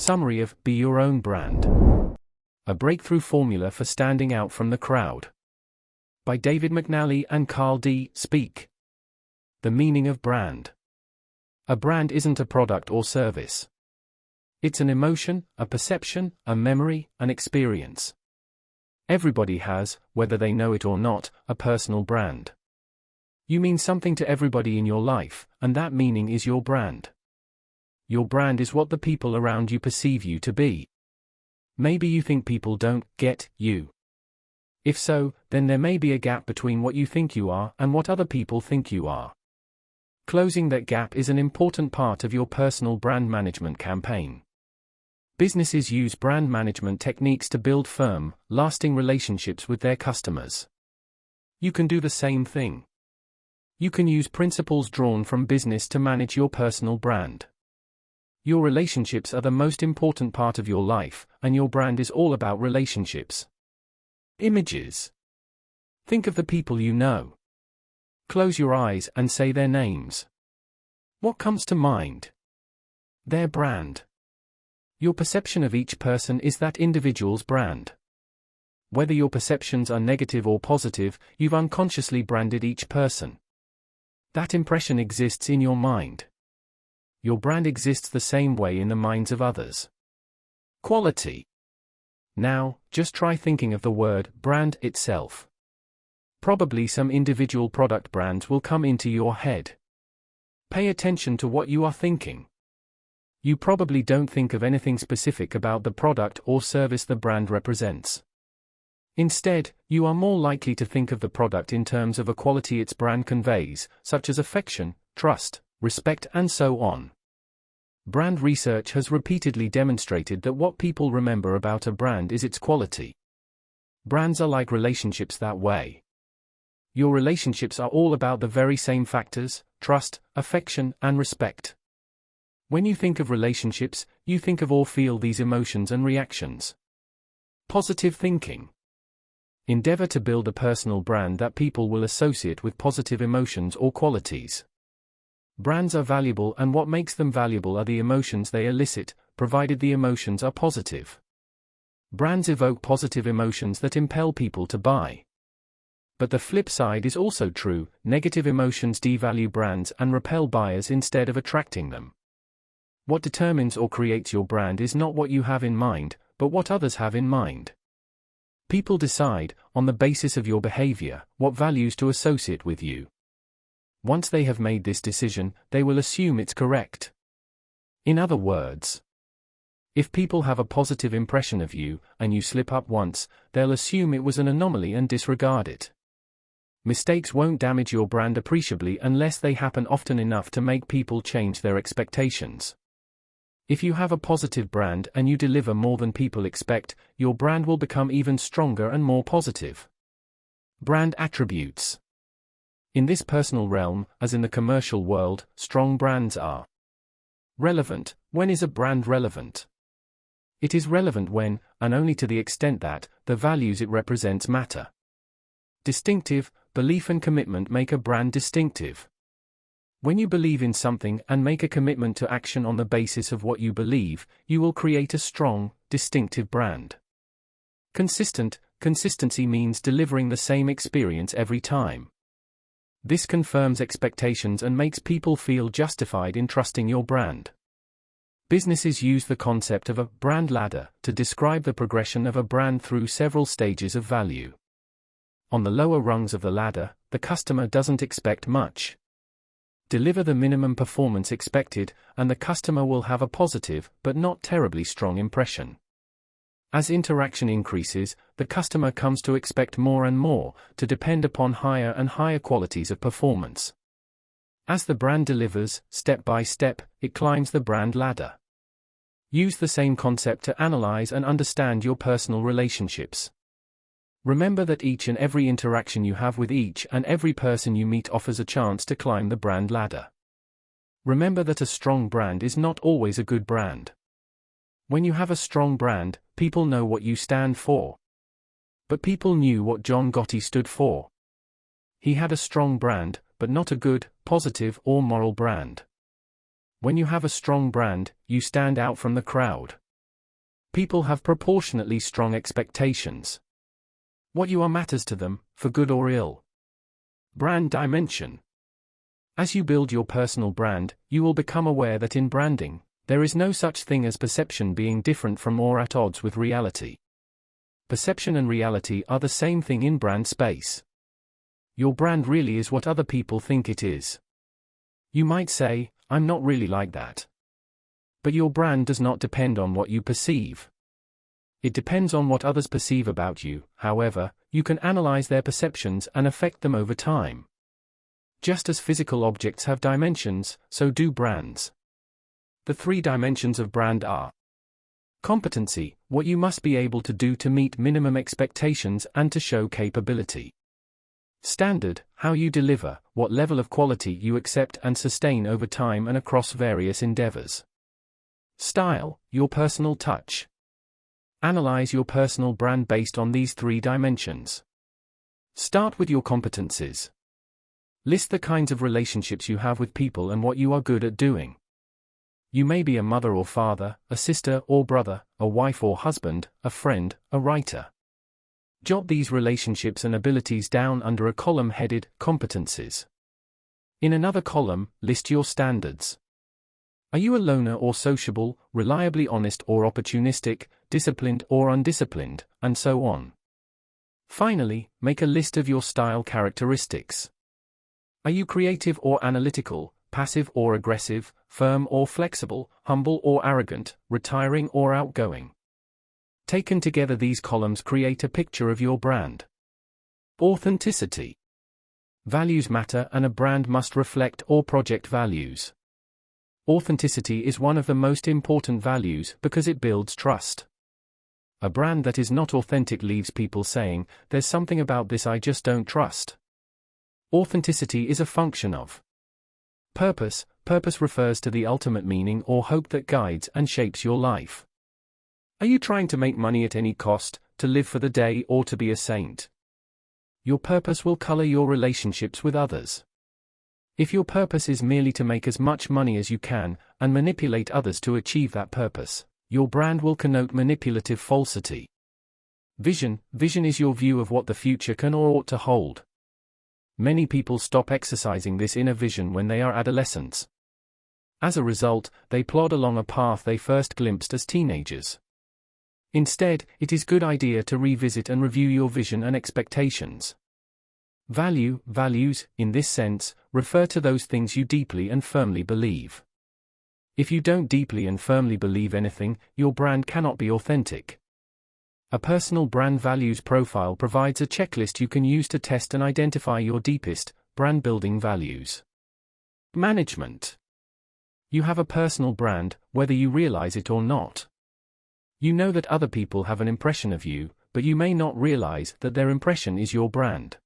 Summary of Be Your Own Brand. A breakthrough formula for standing out from the crowd. By David McNally and Karl Speak. The meaning of brand. A brand isn't a product or service. It's an emotion, a perception, a memory, an experience. Everybody has, whether they know it or not, a personal brand. You mean something to everybody in your life, and that meaning is your brand. Your brand is what the people around you perceive you to be. Maybe you think people don't get you. If so, then there may be a gap between what you think you are and what other people think you are. Closing that gap is an important part of your personal brand management campaign. Businesses use brand management techniques to build firm, lasting relationships with their customers. You can do the same thing. You can use principles drawn from business to manage your personal brand. Your relationships are the most important part of your life, and your brand is all about relationships. Images. Think of the people you know. Close your eyes and say their names. What comes to mind? Their brand. Your perception of each person is that individual's brand. Whether your perceptions are negative or positive, you've unconsciously branded each person. That impression exists in your mind. Your brand exists the same way in the minds of others. Quality. Now, just try thinking of the word brand itself. Probably some individual product brands will come into your head. Pay attention to what you are thinking. You probably don't think of anything specific about the product or service the brand represents. Instead, you are more likely to think of the product in terms of a quality its brand conveys, such as affection, trust, respect, and so on. Brand research has repeatedly demonstrated that what people remember about a brand is its quality. Brands are like relationships that way. Your relationships are all about the very same factors: trust, affection, and respect. When you think of relationships, you think of or feel these emotions and reactions. Positive thinking. Endeavor to build a personal brand that people will associate with positive emotions or qualities. Brands are valuable, and what makes them valuable are the emotions they elicit, provided the emotions are positive. Brands evoke positive emotions that impel people to buy. But the flip side is also true: negative emotions devalue brands and repel buyers instead of attracting them. What determines or creates your brand is not what you have in mind, but what others have in mind. People decide, on the basis of your behavior, what values to associate with you. Once they have made this decision, they will assume it's correct. In other words, if people have a positive impression of you, and you slip up once, they'll assume it was an anomaly and disregard it. Mistakes won't damage your brand appreciably unless they happen often enough to make people change their expectations. If you have a positive brand and you deliver more than people expect, your brand will become even stronger and more positive. Brand attributes. In this personal realm, as in the commercial world, strong brands are relevant. When is a brand relevant? It is relevant when, and only to the extent that, the values it represents matter. Distinctive. Belief and commitment make a brand distinctive. When you believe in something and make a commitment to action on the basis of what you believe, you will create a strong, distinctive brand. Consistent. Consistency means delivering the same experience every time. This confirms expectations and makes people feel justified in trusting your brand. Businesses use the concept of a brand ladder to describe the progression of a brand through several stages of value. On the lower rungs of the ladder, the customer doesn't expect much. Deliver the minimum performance expected, and the customer will have a positive, but not terribly strong impression. As interaction increases, the customer comes to expect more and more, to depend upon higher and higher qualities of performance. As the brand delivers, step by step, it climbs the brand ladder. Use the same concept to analyze and understand your personal relationships. Remember that each and every interaction you have with each and every person you meet offers a chance to climb the brand ladder. Remember that a strong brand is not always a good brand. When you have a strong brand, people know what you stand for. But people knew what John Gotti stood for. He had a strong brand, but not a good, positive, or moral brand. When you have a strong brand, you stand out from the crowd. People have proportionately strong expectations. What you are matters to them, for good or ill. Brand dimension. As you build your personal brand, you will become aware that in branding, there is no such thing as perception being different from or at odds with reality. Perception and reality are the same thing in brand space. Your brand really is what other people think it is. You might say, I'm not really like that. But your brand does not depend on what you perceive. It depends on what others perceive about you. However, you can analyze their perceptions and affect them over time. Just as physical objects have dimensions, so do brands. The 3 dimensions of brand are: competency, what you must be able to do to meet minimum expectations and to show capability. Standard, how you deliver, what level of quality you accept and sustain over time and across various endeavors. Style, your personal touch. Analyze your personal brand based on these 3 dimensions. Start with your competencies. List the kinds of relationships you have with people and what you are good at doing. You may be a mother or father, a sister or brother, a wife or husband, a friend, a writer. Jot these relationships and abilities down under a column headed Competencies. In another column, list your standards. Are you a loner or sociable, reliably honest or opportunistic, disciplined or undisciplined, and so on? Finally, make a list of your style characteristics. Are you creative or analytical, passive or aggressive, firm or flexible, humble or arrogant, retiring or outgoing? Taken together, these columns create a picture of your brand. Authenticity. Values matter and a brand must reflect or project values. Authenticity is one of the most important values because it builds trust. A brand that is not authentic leaves people saying, "There's something about this I just don't trust." Authenticity is a function of purpose. Purpose refers to the ultimate meaning or hope that guides and shapes your life. Are you trying to make money at any cost, to live for the day, or to be a saint? Your purpose will color your relationships with others. If your purpose is merely to make as much money as you can, and manipulate others to achieve that purpose, your brand will connote manipulative falsity. Vision. Vision is your view of what the future can or ought to hold. Many people stop exercising this inner vision when they are adolescents. As a result, they plod along a path they first glimpsed as teenagers. Instead, it is a good idea to revisit and review your vision and expectations. Values, in this sense, refer to those things you deeply and firmly believe. If you don't deeply and firmly believe anything, your brand cannot be authentic. A personal brand values profile provides a checklist you can use to test and identify your deepest, brand-building values. Management. You have a personal brand, whether you realize it or not. You know that other people have an impression of you, but you may not realize that their impression is your brand.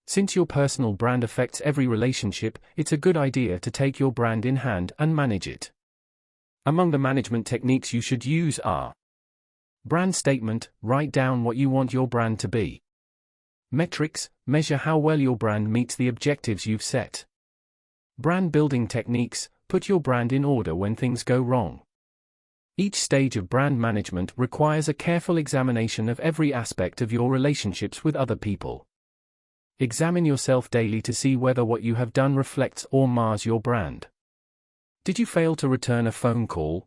Since your personal brand affects every relationship, it's a good idea to take your brand in hand and manage it. Among the management techniques you should use are: brand statement, write down what you want your brand to be. Metrics, measure how well your brand meets the objectives you've set. Brand building techniques, put your brand in order when things go wrong. Each stage of brand management requires a careful examination of every aspect of your relationships with other people. Examine yourself daily to see whether what you have done reflects or mars your brand. Did you fail to return a phone call?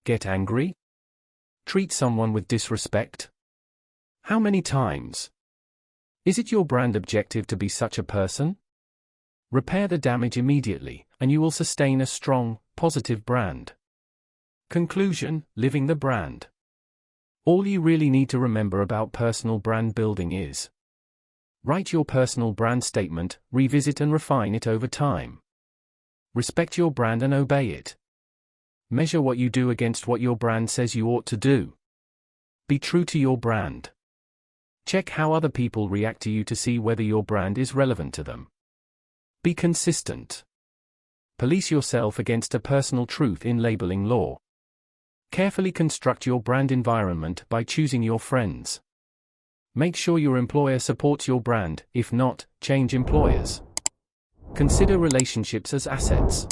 Get angry? Treat someone with disrespect? How many times? Is it your brand objective to be such a person? Repair the damage immediately, and you will sustain a strong, positive brand. Conclusion: living the brand. All you really need to remember about personal brand building is: write your personal brand statement, revisit and refine it over time. Respect your brand and obey it. Measure what you do against what your brand says you ought to do. Be true to your brand. Check how other people react to you to see whether your brand is relevant to them. Be consistent. Police yourself against a personal truth in labeling law. Carefully construct your brand environment by choosing your friends. Make sure your employer supports your brand; if not, change employers. Consider relationships as assets.